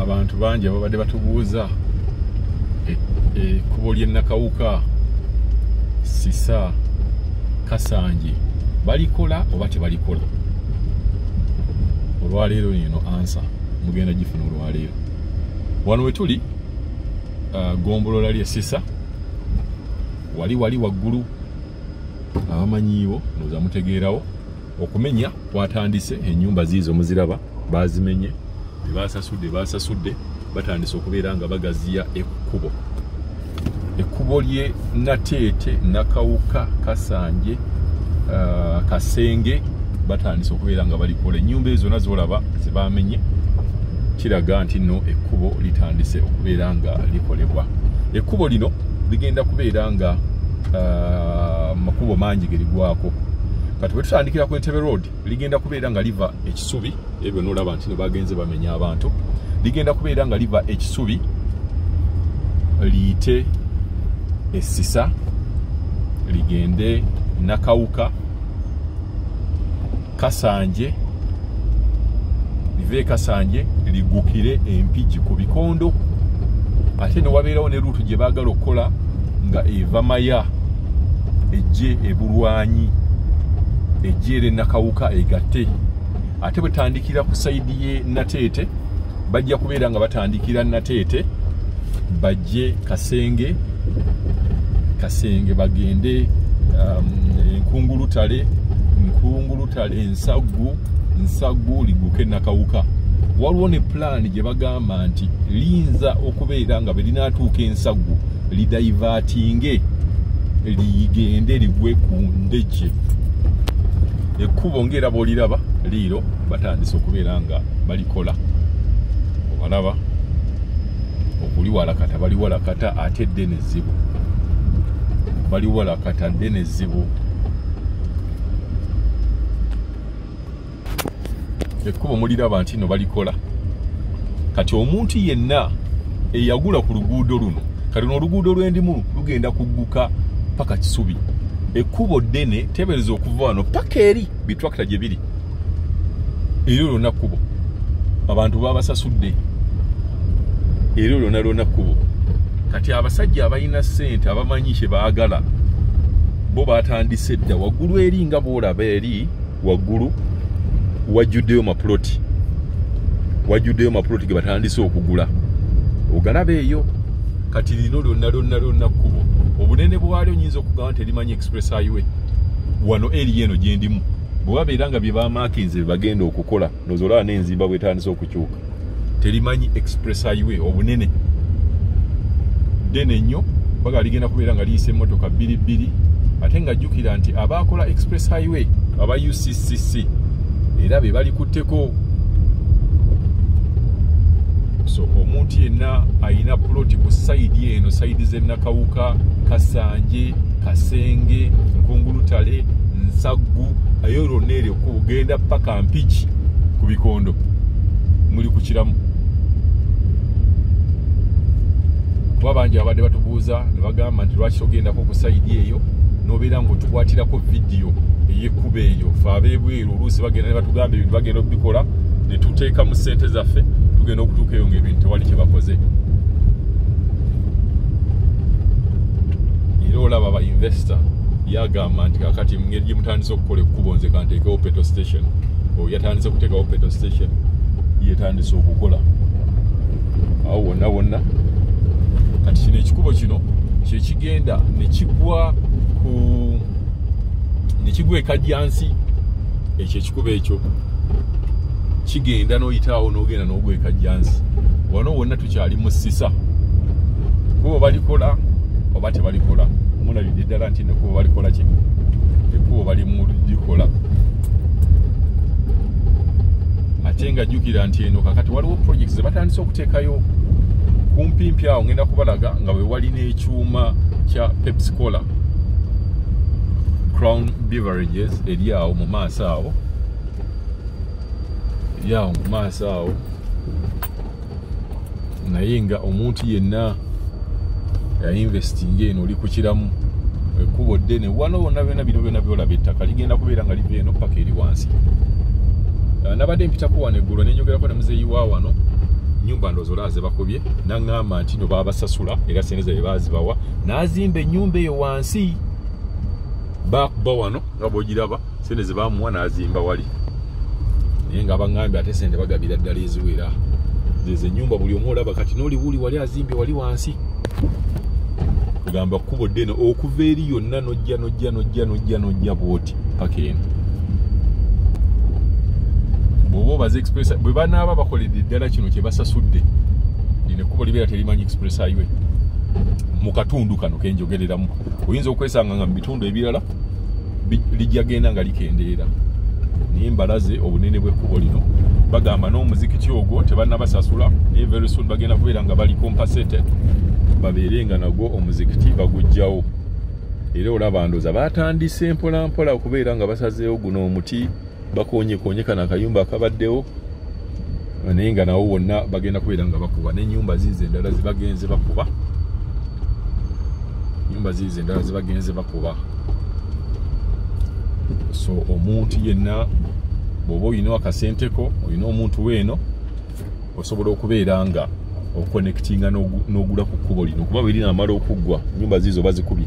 abantu bangi ababadde batubuuza ekkubo ly'e Nakawuka, Sisa, Kasanje balikola oba tebalikola. Olwaleero eno ansa mugenda gifuna olwaleero. Wano we tuli gombolola ly'e Sisa, wali waggulu abamanyiiwo ndowooza mutegeerawo okumenya kwatandise. Ennyumba ziizo muziraba bazimenye, basasudde batandise okubeera nga bagaziya ekkubo ly'e Nateete, Nakawuka, Kasanje, Kasenge batandise okubeera nga balikola. Ennyumba ezo zonna zolaba zibamenye, kiraga nti nno ekkubo litandise okubeera nga likolebwa. Ekkubo lino ligenda kubeera nga makubo mangi gerigwako. Kati bwe tutandikira ku Entebbe Road ligenda kubeera nga liva Ekisubi, ebyo n'olaba nti bagenze bamenya abantu. Ligenda kubeera nga liva Ekisubi liyite Essisa, ligende Nakawuka, Kasanje, live Kasanje ligukire Empigi ku Bikondo. Ate ne wabeerawo ne ruutu gye baagala okukola nga eva Maya ejje e Bulwanyi, ejje Nakawuka egatte. Ate bwetandikira ku sayidi ye Nateete bajja kubeera nga batandikira Nateete bajje Kasenge bagende Nkungulutale, Nsaggu liguke Nakawuka. Waliwo ne plan gye bagamba nti liyinza okubeera nga belinaatuuka Ensaggu lidaivatinge ligende ligwe ku Ndejje. Ekkubo ng'era bw'oliraba liiro batandise okubeera nga balikola. Obalaba okuli Walakata, bali Walakata ate ddene ezzibu, bali Walakata ddene ezzibu. Ekkubo muliraba nti nno balikola. Kati omuntu yenna eyagula ku luguudo luno, kati n'oluguudo lw'endimu lugenda kugguka paka Kisubi. Ekkubo ddene tebereza okuva wano paka eri bitrakita gye biri. Eryo lyonna kkubo, abantu babasasudde. Eryo lyonna kkubo. Kati abasajja abalina ssente abamanyi kye baagala bo batandise dda waggulu eri nga bw'olaba eri waggulu wajjuddeyo maploti, ge batandise okugula. Ogalaba eyo. Kati lino lyonna kkubo. Obunene bwalyo nyinza okugamba nti limanyi express highway. Wano eri eno gye ndimu bwe babeera nga bye bamaakinze bagenda okukola nozolaba n'enzimba bwetandise okukyuka, terimanyi express highway. Obunene ddene nnyo baga ligenda kubeera nga liyisa emmotoka bbiri. Ate nga jjukira nti abaakola express highway aba UCCC era be balikutteko. So omuntu yenna ayina ploti ku sayidi eno, sayidi z'e Nakawuka, Kasanje, Kasenge, Nkungulutale, Nsaggu, ayo lonna eryo kugenda paka Mpigi ku Bikondo muli ku kiramu. Kuba bangi abadde batubuuza ne bagamba nti lwaki togendako ku sayidi eyo n'obeera ng'otukwatirako vidiyo ey'ekkubo eyo. Fe ab'ebweru oluusi bagenda ne batugamba ebintu bagenda okubikola ne tuteeka mu ssente zaffe tugenda okutuuka eyo ng'ebintu tewali kye bakoze. Era olaba ba investor yagamba nti kakati mu ngeri gye mutandise okukola ekkubo nze kanteekewo petrol station. Oyo yatandise kuteekawo petrol station, yetandise okukola awo wonna. Kati kino ekikubo kino kye kigenda ne kigwa e Kajjansi. Ekyo ekikubo ekyo kigenda n'oyitaawo n'ogenda n'ogwa e Kajjansi. Wano wonna tukyali mu Sisa. Kubo balikola oba tebalikola. Mulabidde ddala nti nekubo balikola ki? Ekkubo bali mu likola. Ate nga jjukira nti eno kakati waliwo projects ze batandise okuteekayo kumpimpi awo. Ngenda kubalaga nga we wali n'ekyuma kya Pepsi Cola, Crown Beverages eri awo mu maaso awo. Naye nga omuntu yenna yainvestinga eno oli ku kiramu. Ekkubo ddene wano wonna byonna byolaba ettaka ligenda kubeera nga liva eno paka eri wansi. Nabadde mpitako wano eggulo ne njogerako ne muzeeyi wa wano nyumba ndozola zebakobye nangamba nti no babasasula era sente ze bazibawa nazimba ennyumba eyo wansi bakuba wano nga bwogiraba sente ze bamuwa nazimba wali naye nga baŋŋambye ate sente bagabira ddala eziwera zeze ennyumba buli omu olaba kati n'oli wuli wali azimbye wali wansi kugamba kkubo ddeno okuva eri yonna nojja bwoti paka eno bw'oba obaze express bwe banaaba bakoledde ddala kino kye basasudde lino ekkubo libeera terimanyi express highway mu katundu kano kenjogereramu oyinza okwesanga nga mu bitundu ebirala lijja genda nga likendeera naye mbalaze obunene bw'ekkubo lino bagamba n'omuzikiti ogwo tebannabasasula naye very soon bagenda kubeera nga bali compensated babeere nga nagwo omuzikiti bagujjawo era olaba ndoza batandise mpolampola okubeera nga basazeewo guno omuti bakonyekonye kana akayumba akabaddewo naye nga nawo wonna bagenda kubeera nga bakuba n'ennyumba ziizo endala zibagenze bakuba nyumba ziizo endala zibagenze bakuba so omuntu yenna bw'oba olina akasenteko olina omuntu weeno osobola okubeera nga okonectinga n'ogula ku kkubo lino kuba bwe linaamala okuggwa nyumba ziizo bazikubye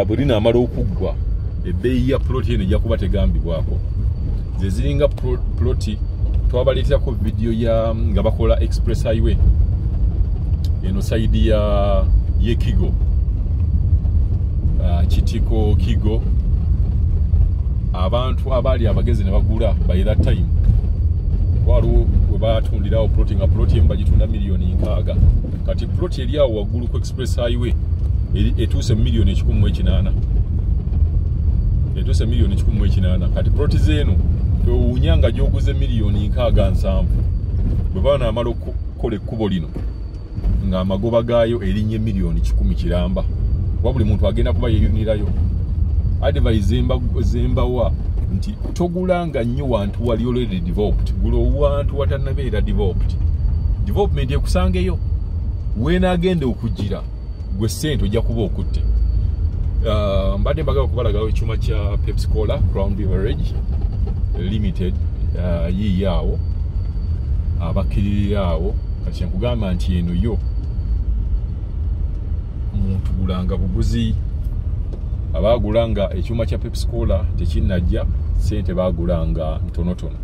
bwe linaamala okuggwa ebbeeyi ya ploti eno ejja kuba tegambibwako ze ziringa ploti twabaleeterako vidiyo nga bakola express highway eno saidi ye Kigo Kitiko Kigo abantu abaali abagezi ne bagula bayira time waliwo we batundirawo ploti nga ploti emu bagitunda $6,000,000 kati ploti eri awo waggulu ku express highway etuuse $1,800,000 etuuse $1,800,000 kati ploti zeeno tewuunya nga gyoguze $6,700,000 bwe baba naamala okukola ekkubo lino nga amagoba gaayo erinnya $1,10,000 kiramba kuba buli muntu agenda kuba yeeyunirayo advice zembawa nti togulanga nnyo wantu wali already developed gula owantu watannabeera developed development ekusangeyo weenagenda okugira gwe ssente ojja kuba okutte mbadde mbagala okubalagawo ekyuma kya Pepsi Cola Crown Beverage Limited yiiyaawo abakkiririraawo kati kyenkugamba nti eno yo muntu gulanga buguzi abagulanga ekyuma kya Pepsi Cola tekinnajja sente bagulanga ntonotono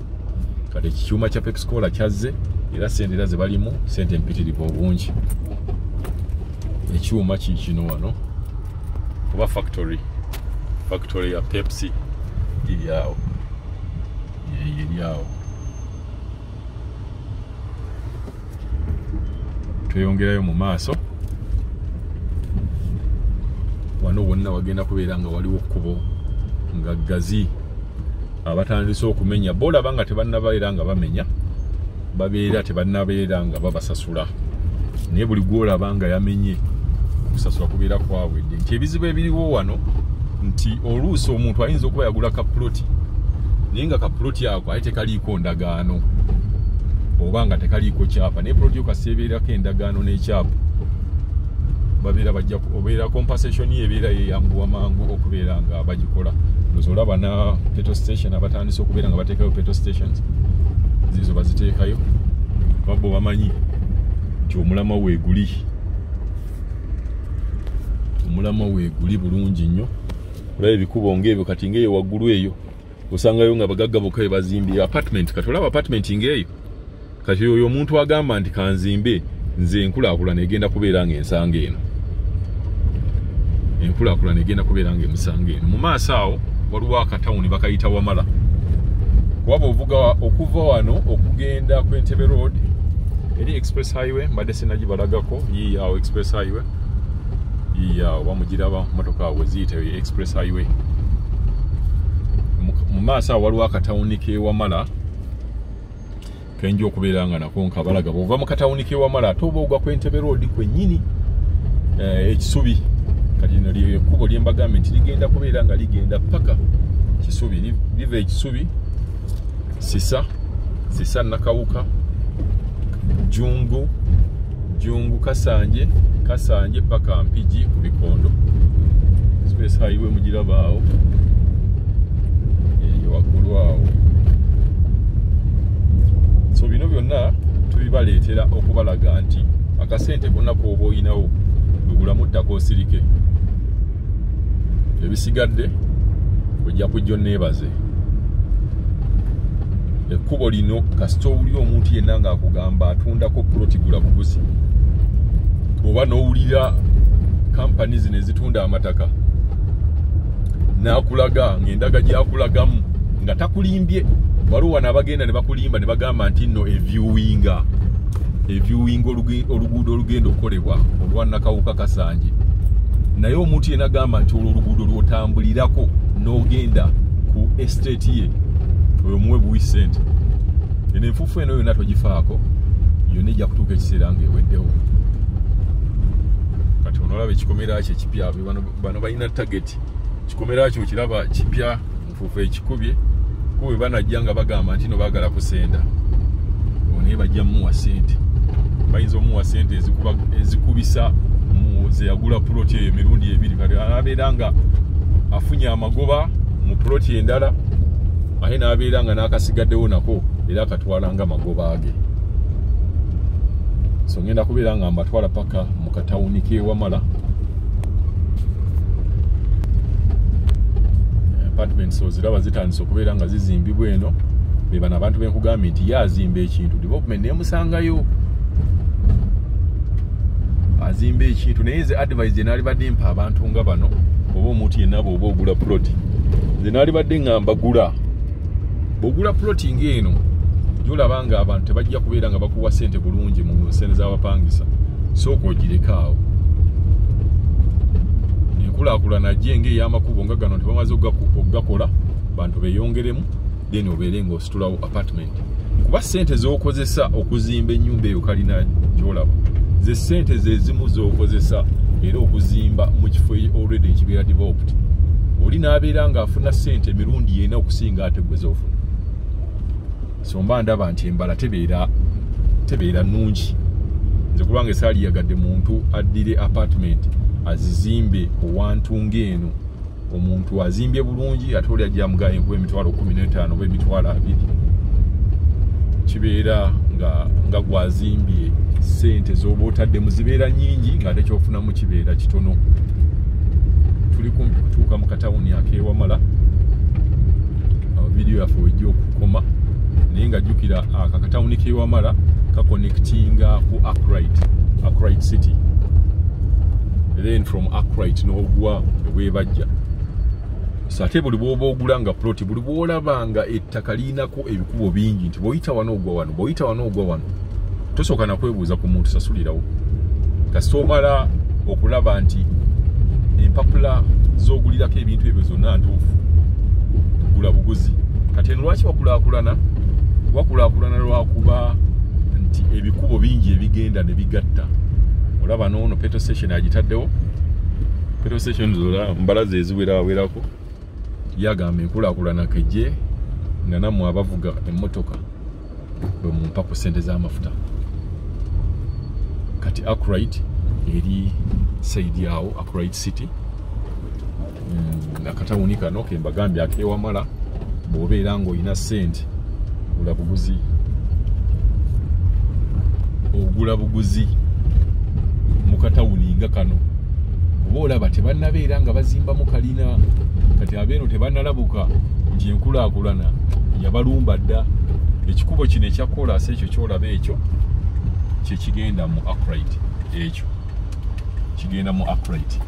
kati ekyuma kya Pepsi Cola kyazze era sente era ze balimu sente mpitirivu obungi ekyuma kino wano kuba factory ya Pepsi iriawo tweyongerayo mu maaso wano wonna wagenda kubeera nga waliwo kkubo nga ggazi abatandise okumenya boolaba nga tebannabeera nga bamenya babeera tebannabeera nga babasasula naye buli gwolaba nga yamenye okusasula kubeera kwawedde nti ebizibu ebiriwo wano nti oluusi omuntu ayinza okuba yagula kapuloti naye nga kapuloti ako aye tekaliiko ndagaano oba nga tekaliiko kyapa naye puloti yo kaseebeerako endagaano n'ekyapa babeera bajja obeera compensation ebeera yeyambuwa mangu okubeera nga bagikola ndoza olaba na petrol station abatandise okubeera nga bateekayo petrol stations ziizo baziteekayo babbo bamanyi nti omulama weeguli bulungi nnyo olaba ebikubo ng'ebyo kati ng'eyo waggulu eyo osangayo nga bagagga bokka be bazimbye apartment kati olaba apartment ng'eyo kati oyo omuntu agamba nti kanzimbe nze enkulaakulana egenda kubeera ng'ensanga eno emusanga eno mu maaso awo waliwo akatawuni bakayita Wamala kuba bw'ovuga okuva wano okugenda ku Entebbe Road eri express highway mbadde sinnagibalagako yiiyaawo express highway yiiyaawo bamugiraba motoka awo ziyita express highway mu maaso awo waliwo akatawuni k'Ewamala kenja okubeera nga nako nkabalaga bw'ova mu katawuni k'Ewamala ate oba ogwa ku Entebbe Road kwennyini ekisubi kati lino lyekkubo lyembagambe nti ligenda kubeera nga ligenda paka kisubi liva ekisubi sisa nakawuka jungu kasanje paka mpigi ku bikondo express highway mugiraba awo eyo waggulu awo so bino byonna tubibaleetera okubalaga nti akasente konna k'oba oyinawo bwegulamu ttaka osirike, ebisigadde ojja kujja onneebaze. Ekkubo lino kasita owulira omuntu yenna ng'akugamba atundako puloti gula buguzi, oba n'owulira kampani zino ezitunda amataka n'akulaga ng'endaga gy'akulagamu nga takulimbye. Waliwo wano abagenda ne bakulimba ne bagamba nti nno evyuwinga oluguudo olugenda okukolebwa olwa Nakawuka Kasanje, naye omuntu yenna agamba nti olwo oluguudo lw'otambulirako n'ogenda ku estate ye oyo muwe buwi ssente. Eno enfuufu eno yonna togifaako, yonna ejja kutuuka ekiseera ng'eweddewo. Kati onolaba ekikomera kye kipya, bano balina tageti, ekikomera kyo kiraba kipya, enfuufu ekikubye, kuwe banajja nga bagamba nti no baagala kusenda, naye bajja muwa ssente. Bayinza omuwa ssente ezikubisa ze yagula puloti eyo emirundi ebiri, kati abeera nga afunye amagoba mu puloti endala, ate n'abeera nga n'akasigaddewo nako era akatwala nga amagoba age. So ngenda kubeera nga mbatwala paka mu katawuni k'Ewamala. Apartments oziraba zitandise okubeera nga zizimbibwa eno, be bano abantu benkugambye nti yazimba ekintu, development nemusangayo azimba ekintu, naye ze advice gye naali badde mpa abantu nga bano, oba omuntu yenna bw'oba ogula puloti, ze naali badde ngamba gula. Bw'ogula puloti ng'eno gy'olaba nga abantu tebajja kubeera nga bakuwa ssente bulungi mu ssente z'abapangisa, sooka ogireka awo. Enkulaakulana gye ng'ey'amakubo nga gano tebamaze okugakola, bantu beeyongeremu, then obeere ng'ositulawo apartment. Kuba ssente z'okozesa okuzimba ennyumba eyo kalina gy'olaba, ze ssente ze zimu z'okozesa era okuzimba mu kifo already ekibeera developed. Oli n'abeera ng'afuna ssente emirundi yena okusinga ate gwe z'ofuna. So mba ndaba nti embala tebeera nnungi. Nze kubanga esaali yagadde muntu addire apartment azizimbe owantu ng'eno, omuntu azimbye bulungi ate oli ajja amugaye enkuba emitwalo 15 oba emitwalo 20, kibeera nga gwazimbye ssente z'oba otaddemu zibeera nnyingi ng'ate kyofunamu kibeera kitono. Tuli kumpi kutuuka mu katawuni ak'Ewamala, vidiyo yaffe wejja okukoma, naye nga jjukira akatawuni k'Ewamala kakonectinga ku Arkwright City. Then from Arkwright n'ogwa ewebajja. So ate buli bw'oba ogula nga ploti, buli bw'olaba nga ettaka liinako ebikubo bingi nti bw'oyita wano ogwa wano, bw'oyita wano ogwa wano, tosooka na kwebuuza ku muntu sasulirawo. Kasita omala okulaba nti empapula z'ogulirako ebintu ebyo zonna ntuufu, gula buguzi. Kati eno lwaki wakulaakulana? Wakulaakulana lwakuba nti ebikubo bingi ebigenda ne bigatta. Olaba n'ono petrol station agitaddewo, petrol station zola mbalaza eziwerawerako, yagamba enkulaakulana kejje nga nammwe abavuga emmotoka bwe mumpa ku ssente z'amafuta. Kati Arkwright eri side yawo, Arkwright City, akatawuni kano ke mbagambye ak'Ewamala, bw'obeera ng'olina ssente ogula buguzi mu katawuni nga kano. Oba olaba tebannabeera nga bazimbamu kalina, kati abeeno tebannalabuka nti enkulaakulana yabalumba dda. Ekikubo kino ekyakolasi ekyo kyolaba ekyo kye kigenda mu Arkwright, ekyo kigenda mu Arkwright.